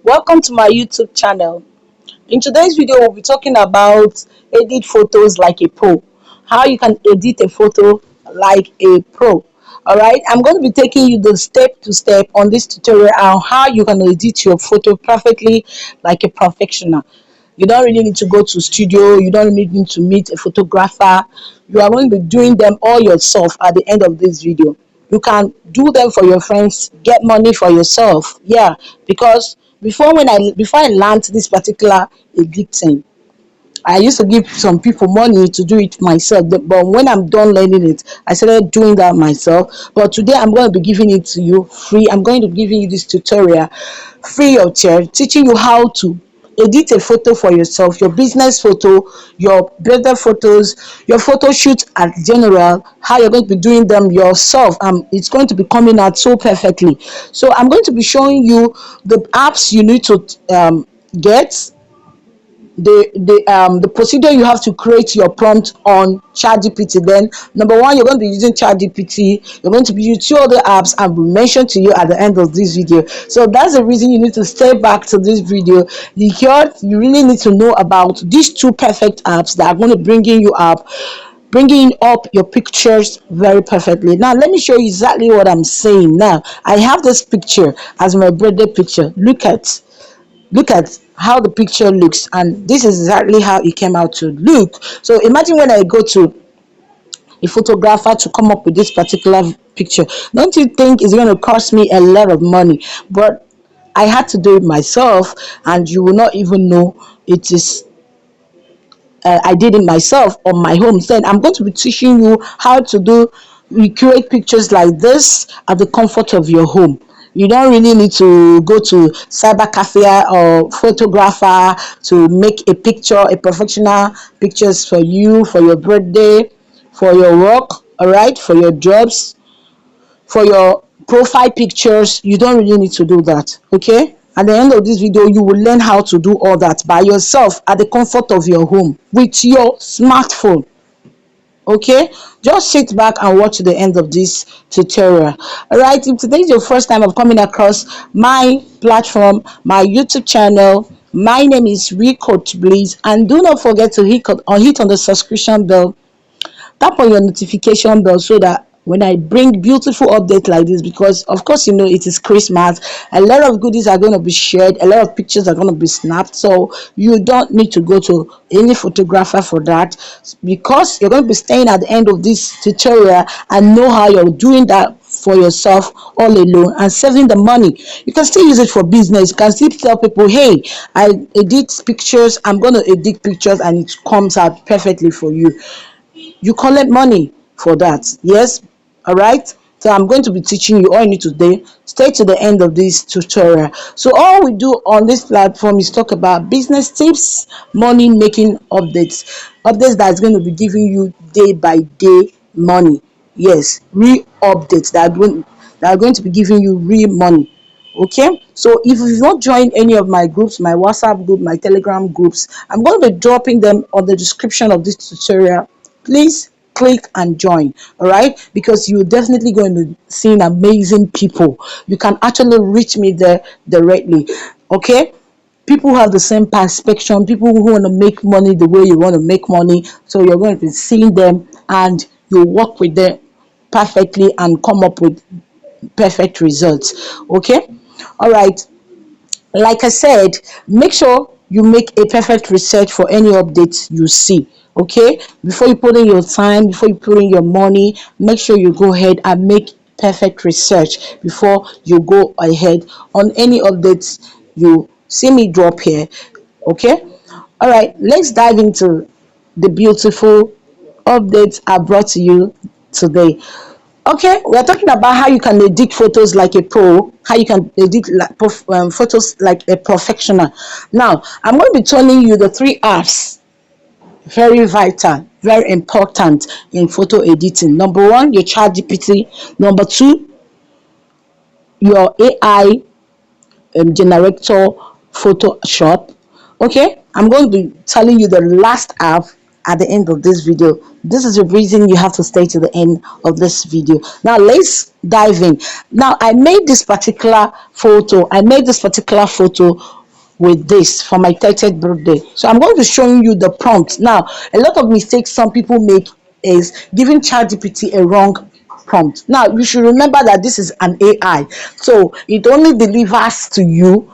Welcome to my YouTube channel. In today's video, we'll be talking about edit photos like a pro. How you can edit a photo like a pro. Alright, I'm going to be taking you the step to step on this tutorial on how you can edit your photo perfectly like a professional. You don't really need to go to studio, you don't really need to meet a photographer. You are going to be doing them all yourself at the end of this video. You can do them for your friends, get money for yourself. Yeah, because before I learned this particular editing, I used to give some people money to do it myself, but when I'm done learning it, I started doing that myself. But today I'm going to be giving it to you free. I'm going to be giving you this tutorial free of charge, teaching you how to edit a photo for yourself, your business photo, your birthday photos, your photo shoot at general, how you're going to be doing them yourself. It's going to be coming out so perfectly. So I'm going to be showing you the apps you need to get, the procedure you have to create your prompt on ChatGPT. Then number one, you're going to be using ChatGPT. You're going to be using two other apps and will mention to you at the end of this video. So that's the reason you need to stay back to this video, because you really need to know about these two perfect apps that are going to bringing up your pictures very perfectly. Now let me show you exactly what I'm saying. Now I have this picture as my birthday picture. Look at how the picture looks, and this is exactly how it came out to look. So imagine when I go to a photographer to come up with this particular picture, don't you think it's going to cost me a lot of money? But I had to do it myself, and you will not even know it is I did it myself on my home. Then I'm going to be teaching you how to recreate pictures like this at the comfort of your home. You don't really need to go to cyber cafe or photographer to make a professional pictures for you, for your birthday, for your work, all right, for your jobs, for your profile pictures. You don't really need to do that. Okay, at the end of this video you will learn how to do all that by yourself at the comfort of your home with your smartphone. Okay, just sit back and watch to the end of this tutorial. All right, if today is your first time of coming across my platform, my YouTube channel, my name is Bliss, and do not forget to hit on the subscription bell. Tap on your notification bell so that when I bring beautiful updates like this, because of course you know it is Christmas, a lot of goodies are going to be shared, a lot of pictures are going to be snapped, so you don't need to go to any photographer for that, because you're going to be staying at the end of this tutorial and know how you're doing that for yourself all alone and saving the money. You can still use it for business. You can still tell people, hey, I edit pictures, I'm going to edit pictures, and it comes out perfectly for you. You collect money for that. Yes, all right. So I'm going to be teaching you. All you need to do, stay to the end of this tutorial. So all we do on this platform is talk about business tips, money making updates that's going to be giving you day by day money. Yes, real updates that are going to be giving you real money. Okay, so if you've not joined any of my groups, my WhatsApp group, my Telegram groups, I'm going to be dropping them on the description of this tutorial. Please click and join, all right, because you're definitely going to see amazing people. You can actually reach me there directly. Okay, people who have the same perspective, people who want to make money the way you want to make money, so you're going to be seeing them and you work with them perfectly and come up with perfect results. Okay, all right, like I said, make sure you make a perfect research for any updates you see. Okay, before you put in your time, before you put in your money, make sure you go ahead and make perfect research before you go ahead on any updates you see me drop here. Okay, all right, let's dive into the beautiful updates I brought to you today. Okay, we are talking about how you can edit photos like a pro, how you can edit photos like a professional. Now, I'm going to be telling you the three apps, very vital, very important in photo editing. Number one, your ChatGPT. Number two, your AI generator Photoshop. Okay, I'm going to be telling you the last app, at the end of this video. This is the reason you have to stay to the end of this video. Now let's dive in. Now I made this particular photo with this for my 30th birthday. So I'm going to show you the prompt. Now, a lot of mistakes some people make is giving ChatGPT a wrong prompt. Now, you should remember that this is an AI, so it only delivers to you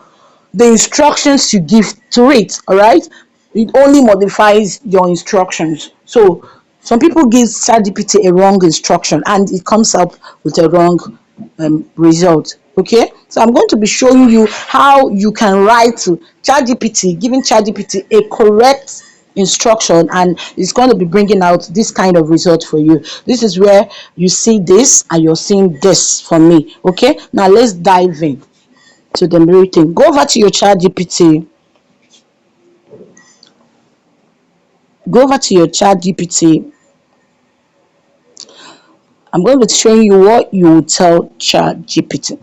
the instructions you give to it. All right, it only modifies your instructions. So some people give ChatGPT a wrong instruction and it comes up with a wrong result. Okay, so I'm going to be showing you how you can write to ChatGPT, giving ChatGPT a correct instruction, and it's going to be bringing out this kind of result for you. This is where you see this and you're seeing this for me. Okay, now let's dive in to the meeting. Go over to your ChatGPT. Go over to your ChatGPT. I'm going to be showing you what you will tell ChatGPT.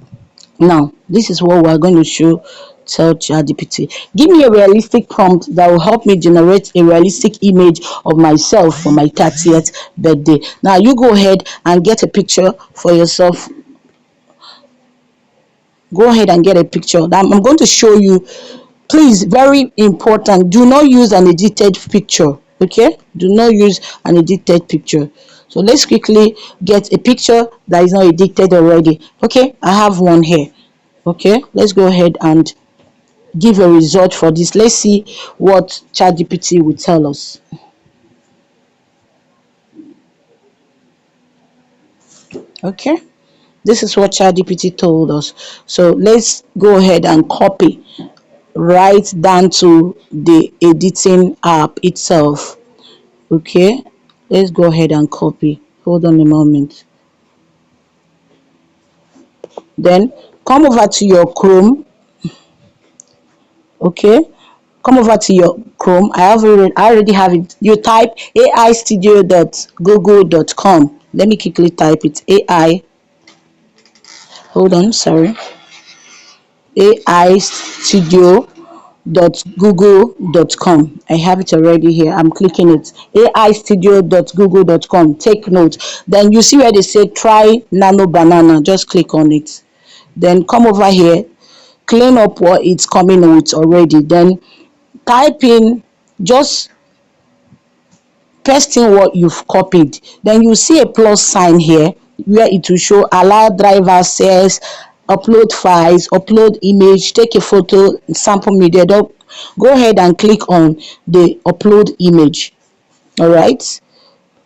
Now, this is what we're going to show. Tell ChatGPT, give me a realistic prompt that will help me generate a realistic image of myself for my 30th birthday. Now, you go ahead and get a picture for yourself. Go ahead and get a picture. Now, I'm going to show you. Please, very important, do not use an edited picture. Okay, do not use an edited picture. So let's quickly get a picture that is not edited already. Okay, I have one here. Okay, let's go ahead and give a result for this. Let's see what ChatGPT will tell us. Okay, this is what ChatGPT told us. So let's go ahead and copy right down to the editing app itself. Okay, let's go ahead and copy. Hold on a moment. Then come over to your Chrome. Okay, come over to your Chrome. I already have it. You type aistudio.google.com. Let me quickly type it. AI. Hold on, sorry. aistudio.google.com. I have it already here. I'm clicking it. aistudio.google.com. Take note. Then you see where they say try nano banana. Just click on it. Then come over here, clean up what it's coming with already. Then type in, just paste in what you've copied. Then you see a plus sign here where it will show allow driver access, upload files, upload image, take a photo, sample media. Go ahead and click on the upload image. All right,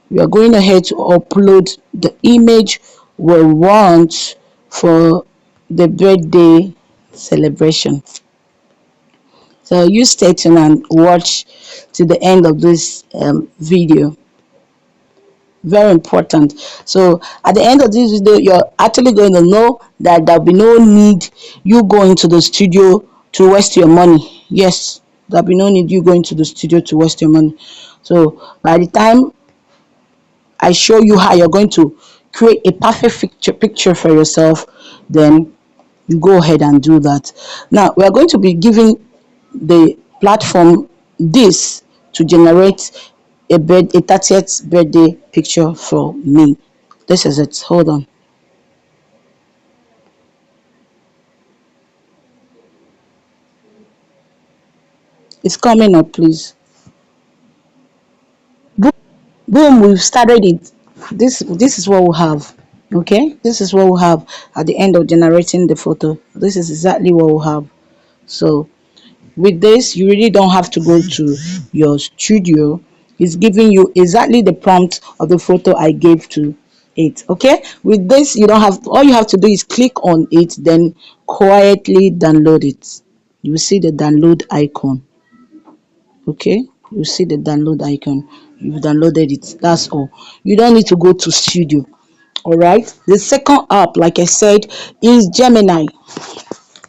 we are going ahead to upload the image we want for the birthday celebration. So you stay tuned and watch to the end of this video. Very important. So at the end of this video, you're actually going to know that there'll be no need you going to the studio to waste your money. Yes, there'll be no need you going to the studio to waste your money. So by the time I show you how you're going to create a perfect picture for yourself, then you go ahead and do that. Now we are going to be giving the platform this to generate a 30th birthday picture for me. This is it. Hold on. It's coming up, please. Boom, boom, we've started it. This is what we have. Okay, this is what we have at the end of generating the photo. This is exactly what we have. So with this, you really don't have to go to your studio. It's giving you exactly the prompt of the photo I gave to it. Okay, with this, you don't have, all you have to do is click on it, then quietly download it. You will see the download icon. Okay, you see the download icon. You've downloaded it. That's all. You don't need to go to studio. All right, the second app, like I said, is Gemini.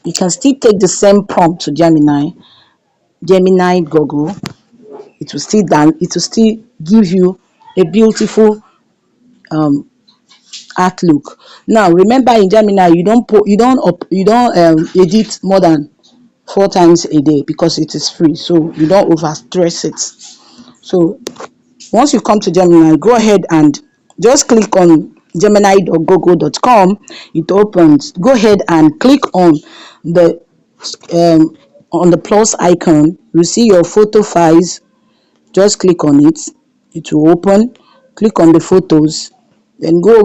You can still take the same prompt to Gemini Google. It will still give you a beautiful um outlook. Now remember, in Gemini you don't put you don't edit more than 4 times a day because it is free, so you don't over stress it. So Once you come to Gemini, go ahead and just click on gemini.google.com. It opens. Go ahead and click the on the plus icon. You see your photo files. Just click on it. It will open. Click on the photos. Then go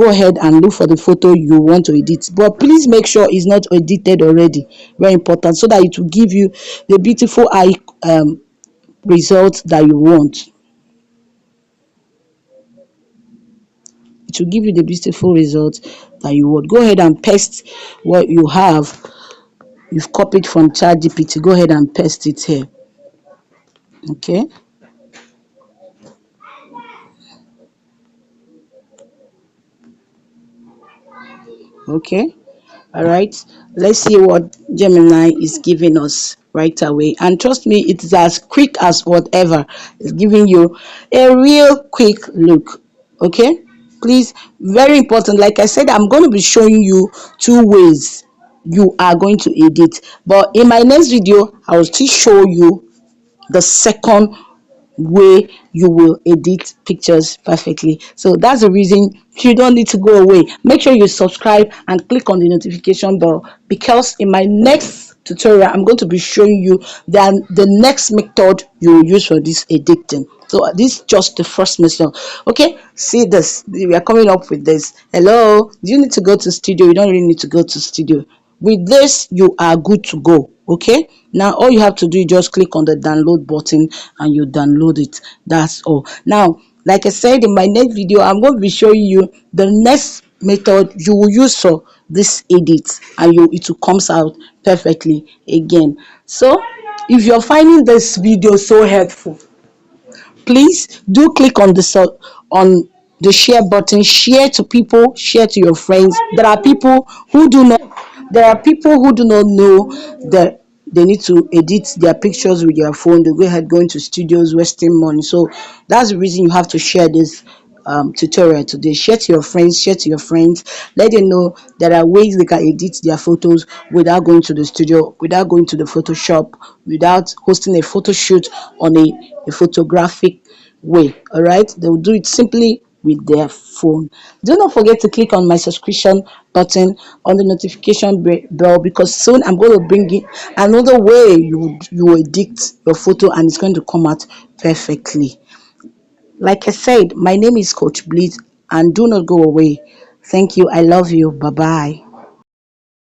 ahead and look for the photo you want to edit. But please make sure it's not edited already. Very important, so that it will give you the beautiful eye result that you want. It will give you the beautiful result that you want. Go ahead and paste what you have. You've copied from ChatGPT. Go ahead and paste it here. Okay. Okay. All right. Let's see what Gemini is giving us right away. And trust me, it's as quick as whatever. It's giving you a real quick look. Okay. Please, very important. Like I said, I'm going to be showing you two ways you are going to edit. But in my next video, I will still show you the second way you will edit pictures perfectly. So that's the reason you don't need to go away. Make sure you subscribe and click on the notification bell, because in my next tutorial I'm going to be showing you the next method you will use for this editing. So this is just the first method. Okay, see this, we are coming up with this. Hello, do you need to go to studio? You don't really need to go to studio. With this you are good to go. Okay, now all you have to do is just click on the download button and you download it. That's all. Now, like I said, in my next video I'm going to be showing you the next method you will use for this edit, and it will comes out perfectly again. So if you're finding this video so helpful, please do click on the share button. Share to people, share to your friends. There are people who do not know that they need to edit their pictures with their phone. They go ahead going to studios, wasting money. So that's the reason you have to share this tutorial today. Share to your friends, let them know there are ways they can edit their photos without going to the studio, without going to the Photoshop, without hosting a photo shoot on a photographic way. All right, they will do it simply with their phone. Do not forget to click on my subscription button, on the notification bell, because soon I'm going to bring in another way you edit your photo, and it's going to come out perfectly. Like I said, my name is Coach Bliss, and do not go away. Thank you. I love you. Bye bye.